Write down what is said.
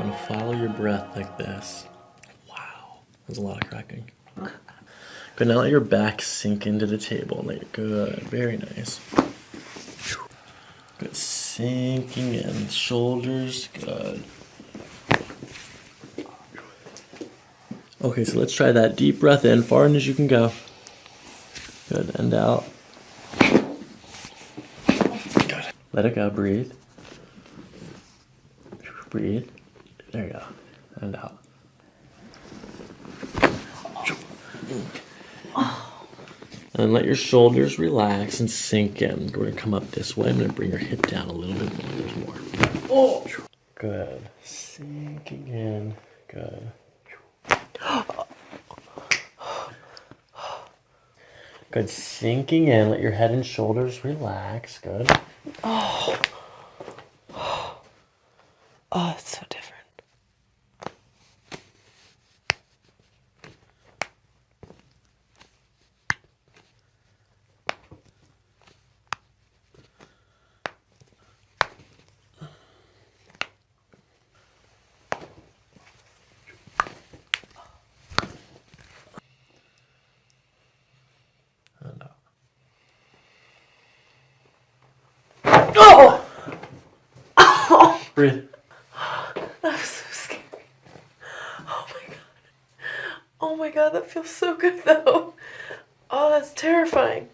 Gonna follow your breath like this. Wow, there's a lot of cracking. Good, now let your back sink into the table. Good, very nice. Good, sinking in. Shoulders, good. Okay, so let's try that. Deep breath in, far in as you can go. Good, and out. Good. Let it go, breathe. Breathe. There you go. And out. And let your shoulders relax and sink in. We're going to come up this way. I'm going to bring your hip down a little bit more. There's more. Oh. Good. Sinking in. Good. Good. Sinking in. Let your head and shoulders relax. Good. Oh, it's so different. And out. Oh! Breathe. That was so scary. Oh my god. Oh my god, that feels so good though. Oh, that's terrifying.